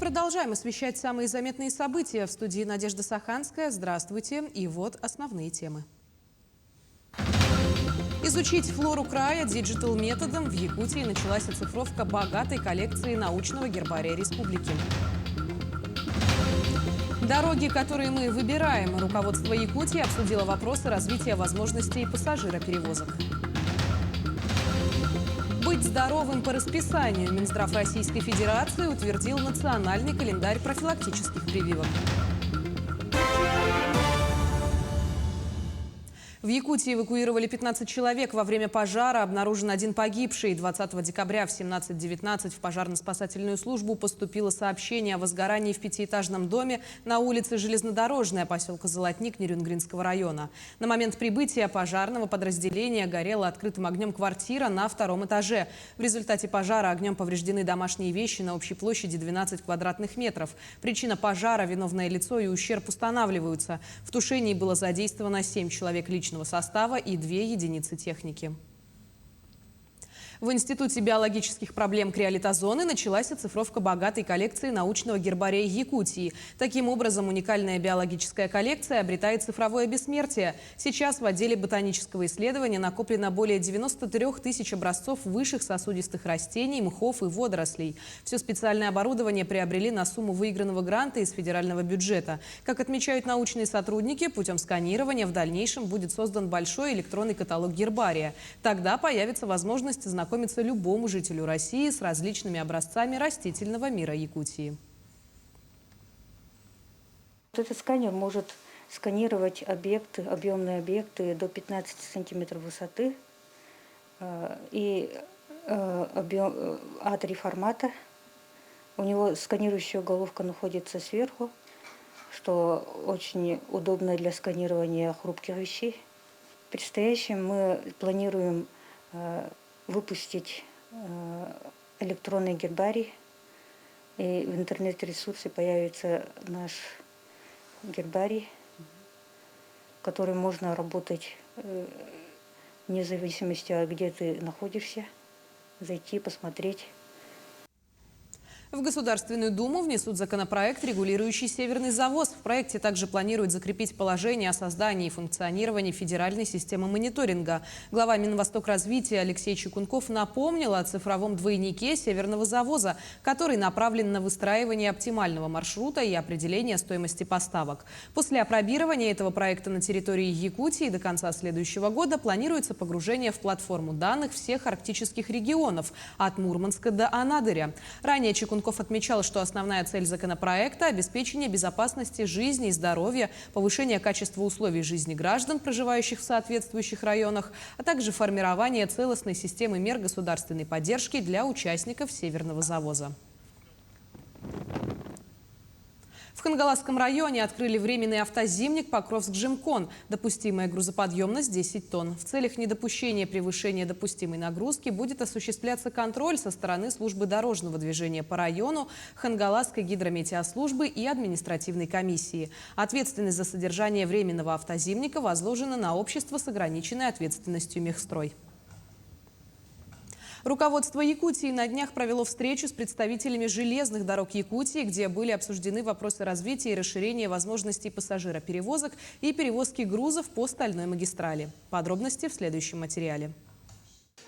продолжаем освещать самые заметные события. В студии Надежда Саханская. Здравствуйте. И вот основные темы. Изучить флору края диджитал-методом. В Якутии началась оцифровка богатой коллекции научного гербария республики. Дороги, которые мы выбираем. Руководство Якутии обсудило вопросы развития возможностей пассажироперевозок. Быть здоровым по расписанию. Минздрав Российской Федерации утвердил национальный календарь профилактических прививок. В Якутии эвакуировали 15 человек. Во время пожара обнаружен один погибший. 20 декабря в 17:19 в пожарно-спасательную службу поступило сообщение о возгорании в пятиэтажном доме на улице Железнодорожная, поселка Золотник Нерюнгринского района. На момент прибытия пожарного подразделения горела открытым огнем квартира на втором этаже. В результате пожара огнем повреждены домашние вещи на общей площади 12 квадратных метров. Причина пожара, виновное лицо и ущерб устанавливаются. В тушении было задействовано 7 человек личного состава и 2 единицы техники. В Институте биологических проблем криолитозоны началась оцифровка богатой коллекции научного гербария Якутии. Таким образом, уникальная биологическая коллекция обретает цифровое бессмертие. Сейчас в отделе ботанического исследования накоплено более 93 тысяч образцов высших сосудистых растений, мхов и водорослей. Все специальное оборудование приобрели на сумму выигранного гранта из федерального бюджета. Как отмечают научные сотрудники, путем сканирования в дальнейшем будет создан большой электронный каталог гербария. Тогда появится возможность знакомиться любому жителю России с различными образцами растительного мира Якутии. Этот сканер может сканировать объекты, объемные объекты до 15 сантиметров высоты и А3 формата. У него сканирующая головка находится сверху, что очень удобно для сканирования хрупких вещей. В предстоящем мы планируем выпустить электронный гербарий, и в интернет-ресурсе появится наш гербарий, в котором можно работать вне зависимости от где ты находишься, зайти, посмотреть. В Государственную Думу внесут законопроект, регулирующий северный завоз. В проекте также планируют закрепить положение о создании и функционировании федеральной системы мониторинга. Глава Минвостокразвития Алексей Чекунков напомнил о цифровом двойнике северного завоза, который направлен на выстраивание оптимального маршрута и определение стоимости поставок. После опробирования этого проекта на территории Якутии до конца следующего года планируется погружение в платформу данных всех арктических регионов от Мурманска до Анадыря. Ранее Чекунков отмечал, что основная цель законопроекта – обеспечение безопасности жизни и здоровья, повышение качества условий жизни граждан, проживающих в соответствующих районах, а также формирование целостной системы мер государственной поддержки для участников северного завоза. В Хангаласском районе открыли временный автозимник Покровск-Жимкон. Допустимая грузоподъемность 10 тонн. В целях недопущения превышения допустимой нагрузки будет осуществляться контроль со стороны службы дорожного движения по району, Хангаласской гидрометеослужбы и административной комиссии. Ответственность за содержание временного автозимника возложена на общество с ограниченной ответственностью «Мехстрой». Руководство Якутии на днях провело встречу с представителями железных дорог Якутии, где были обсуждены вопросы развития и расширения возможностей пассажироперевозок и перевозки грузов по стальной магистрали. Подробности в следующем материале.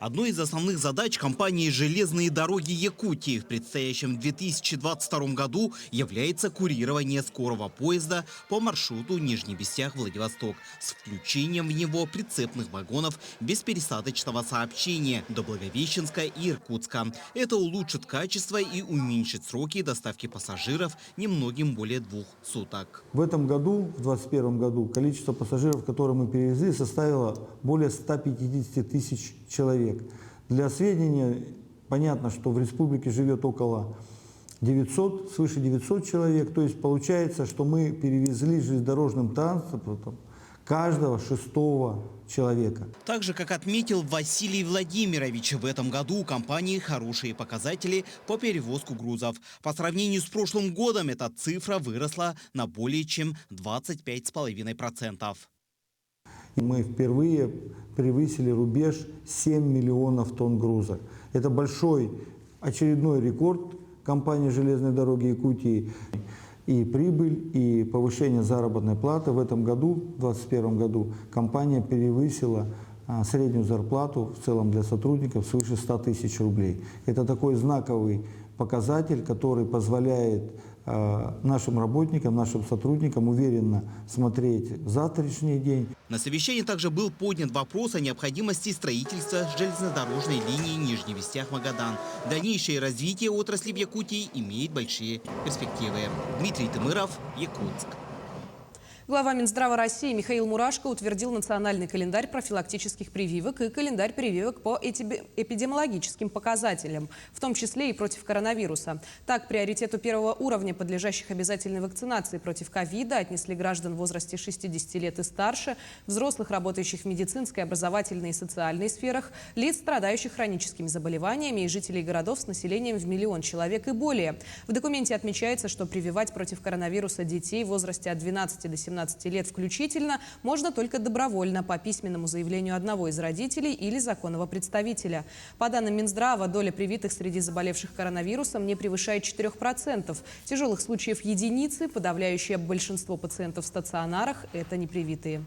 Одной из основных задач компании «Железные дороги Якутии» в предстоящем 2022 году является курирование скорого поезда по маршруту Нижний Бестях-Владивосток с включением в него прицепных вагонов беспересадочного сообщения до Благовещенска и Иркутска. Это улучшит качество и уменьшит сроки доставки пассажиров немногим более 2 суток. В этом году, в 2021 году, количество пассажиров, которые мы перевезли, составило более 150 тысяч человек. Для сведения, понятно, что в республике живет около 900, свыше 900 человек. То есть получается, что мы перевезли железнодорожным транспортом каждого 6-го человека. Так же, как отметил Василий Владимирович, в этом году у компании хорошие показатели по перевозку грузов. По сравнению с прошлым годом эта цифра выросла на более чем 25,5%. Мы впервые превысили рубеж 7 миллионов тонн груза. Это большой очередной рекорд компании «Железные дороги Якутии». И прибыль, и повышение заработной платы. В этом году, в 2021 году, компания превысила среднюю зарплату в целом для сотрудников свыше 100 тысяч рублей. Это такой знаковый показатель, который позволяет нашим работникам, нашим сотрудникам уверенно смотреть в завтрашний день. На совещании также был поднят вопрос о необходимости строительства железнодорожной линии Нижний Вестях-Магадан. Дальнейшее развитие отрасли в Якутии имеет большие перспективы. Дмитрий Тымыров, Якутск. Глава Минздрава России Михаил Мурашко утвердил национальный календарь профилактических прививок и календарь прививок по эпидемиологическим показателям, в том числе и против коронавируса. Так, приоритету первого уровня, подлежащих обязательной вакцинации против ковида, отнесли граждан в возрасте 60 лет и старше, взрослых, работающих в медицинской, образовательной и социальной сферах, лиц, страдающих хроническими заболеваниями и жителей городов с населением в 1 миллион человек и более. В документе отмечается, что прививать против коронавируса детей в возрасте от 12 до 17 лет включительно можно только добровольно по письменному заявлению одного из родителей или законного представителя. По данным Минздрава, доля привитых среди заболевших коронавирусом не превышает 4%. Тяжелых случаев единицы, подавляющее большинство пациентов в стационарах – это непривитые.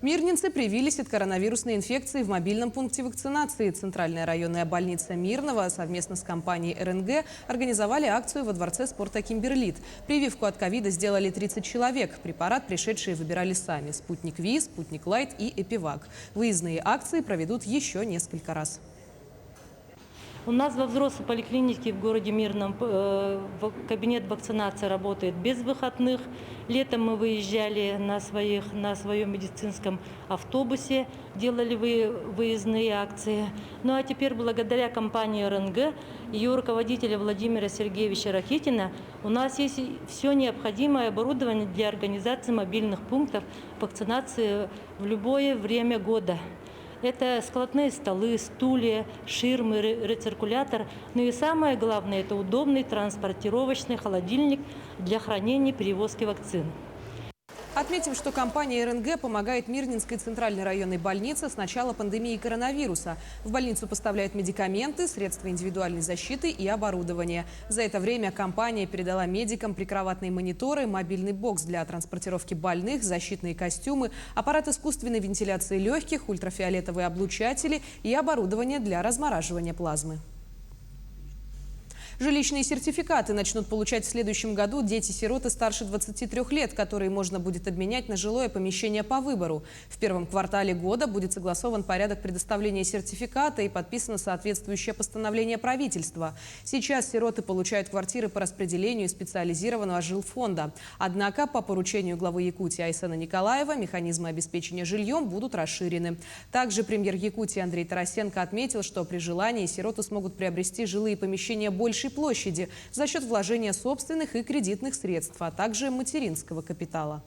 Мирнинцы привились от коронавирусной инфекции в мобильном пункте вакцинации. Центральная районная больница Мирного совместно с компанией РНГ организовали акцию во дворце спорта «Кимберлит». Прививку от ковида сделали 30 человек. Препарат пришедшие выбирали сами – «Спутник Ви», «Спутник Лайт» и «Эпивак». Выездные акции проведут еще несколько раз. У нас во взрослой поликлинике в городе Мирном кабинет вакцинации работает без выходных. Летом мы выезжали на своем медицинском автобусе, делали выездные акции. Ну а теперь благодаря компании РНГ, ее руководителя Владимира Сергеевича Ракитина, у нас есть все необходимое оборудование для организации мобильных пунктов вакцинации в любое время года. Это складные столы, стулья, ширмы, рециркулятор. Ну и самое главное, это удобный транспортировочный холодильник для хранения и перевозки вакцин. Отметим, что компания РНГ помогает Мирнинской центральной районной больнице с начала пандемии коронавируса. В больницу поставляют медикаменты, средства индивидуальной защиты и оборудование. За это время компания передала медикам прикроватные мониторы, мобильный бокс для транспортировки больных, защитные костюмы, аппарат искусственной вентиляции легких, ультрафиолетовые облучатели и оборудование для размораживания плазмы. Жилищные сертификаты начнут получать в следующем году дети-сироты старше 23 лет, которые можно будет обменять на жилое помещение по выбору. В первом квартале года будет согласован порядок предоставления сертификата и подписано соответствующее постановление правительства. Сейчас сироты получают квартиры по распределению специализированного жилфонда. Однако по поручению главы Якутии Айсена Николаева механизмы обеспечения жильем будут расширены. Также премьер Якутии Андрей Тарасенко отметил, что при желании сироты смогут приобрести жилые помещения большей площади за счет вложения собственных и кредитных средств, а также материнского капитала.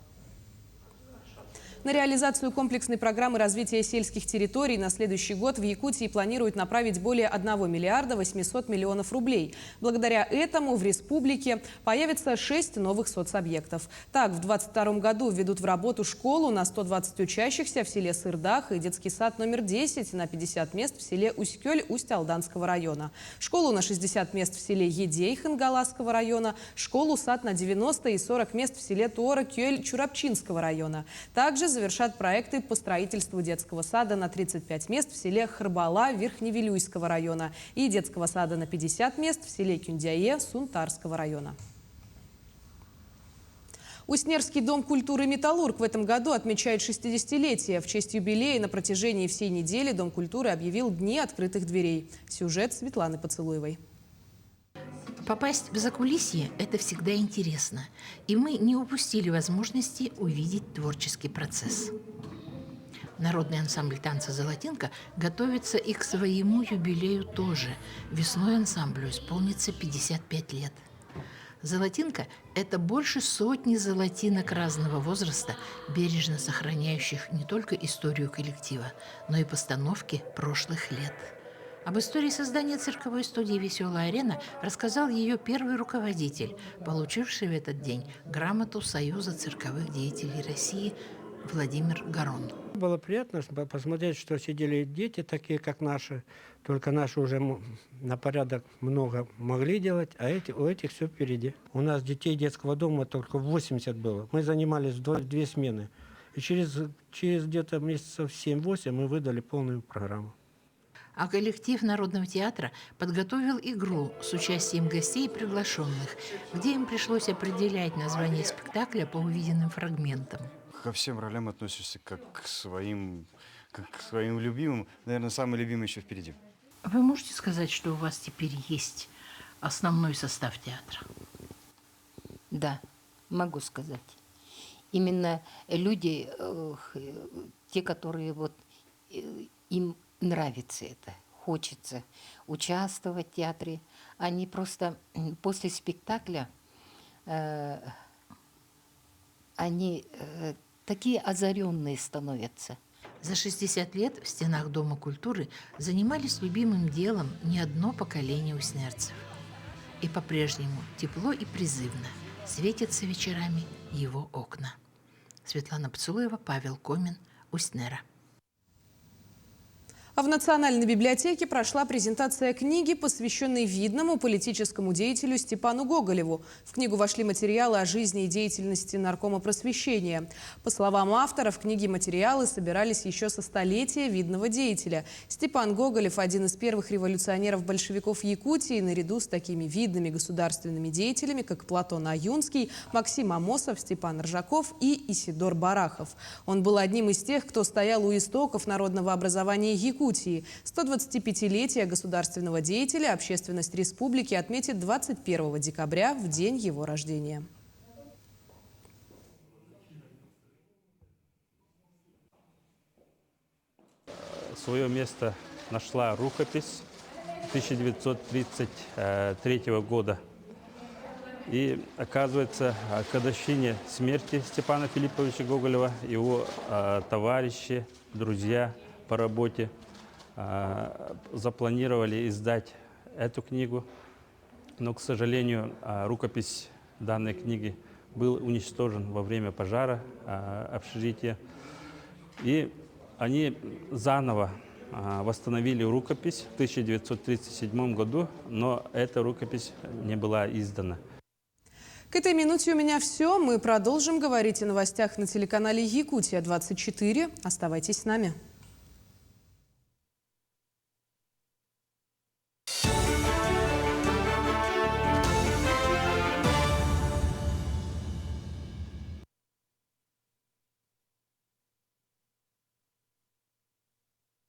На реализацию комплексной программы развития сельских территорий на следующий год в Якутии планируют направить более 1 миллиарда 800 миллионов рублей. Благодаря этому в республике появится 6 новых соцобъектов. Так, в 2022 году введут в работу школу на 120 учащихся в селе Сырдах и детский сад номер 10 на 50 мест в селе Усть-Кёль Усть-Алданского района. Школу на 60 мест в селе Едей Хангаласского района. Школу-сад на 90 и 40 мест в селе Туора-Кёль Чурапчинского района. Также завершат проекты по строительству детского сада на 35 мест в селе Харбала Верхневилюйского района и детского сада на 50 мест в селе Кюндяе Сунтарского района. Уснерский дом культуры «Металлург» в этом году отмечает 60-летие. В честь юбилея на протяжении всей недели Дом культуры объявил Дни открытых дверей. Сюжет Светланы Поцелуевой. Попасть в закулисье – это всегда интересно, и мы не упустили возможности увидеть творческий процесс. Народный ансамбль танца «Золотинка» готовится и к своему юбилею тоже. Весной ансамблю исполнится 55 лет. «Золотинка» – это больше сотни золотинок разного возраста, бережно сохраняющих не только историю коллектива, но и постановки прошлых лет. Об истории создания цирковой студии «Веселая арена» рассказал ее первый руководитель, получивший в этот день грамоту Союза цирковых деятелей России Владимир Гарон. Было приятно посмотреть, что сидели дети, такие как наши, только наши уже на порядок много могли делать, а у этих все впереди. У нас детей детского дома только 80 было. Мы занимались две смены. И через где-то месяцев 7-8 мы выдали полную программу. А коллектив Народного театра подготовил игру с участием гостей и приглашенных, где им пришлось определять название спектакля по увиденным фрагментам. Ко всем ролям относишься как к своим любимым. Наверное, самый любимый еще впереди. Вы можете сказать, что у вас теперь есть основной состав театра? Да, могу сказать. Именно люди, те, которые им нравится это, хочется участвовать в театре, они просто после спектакля, они такие озаренные становятся. За 60 лет в стенах Дома культуры занимались любимым делом не одно поколение уснерцев. И по-прежнему тепло и призывно светятся вечерами его окна. Светлана Поцелуева, Павел Комин, Уснера. А в Национальной библиотеке прошла презентация книги, посвященной видному политическому деятелю Степану Гоголеву. В книгу вошли материалы о жизни и деятельности наркома просвещения. По словам автора, в книге материалы собирались еще со столетия видного деятеля. Степан Гоголев – один из первых революционеров-большевиков Якутии, наряду с такими видными государственными деятелями, как Платон Аюнский, Максим Амосов, Степан Ржаков и Исидор Барахов. Он был одним из тех, кто стоял у истоков народного образования Якутии. 125-летие государственного деятеля общественность республики отметит 21 декабря, в день его рождения. Свое место нашла рукопись 1933 года. И, оказывается, к годовщине смерти Степана Филипповича Гоголева его товарищи, друзья по работе запланировали издать эту книгу, но, к сожалению, рукопись данной книги был уничтожен во время пожара общежития. И они заново восстановили рукопись в 1937 году, но эта рукопись не была издана. К этой минуте у меня все. Мы продолжим говорить о новостях на телеканале Якутия-24. Оставайтесь с нами.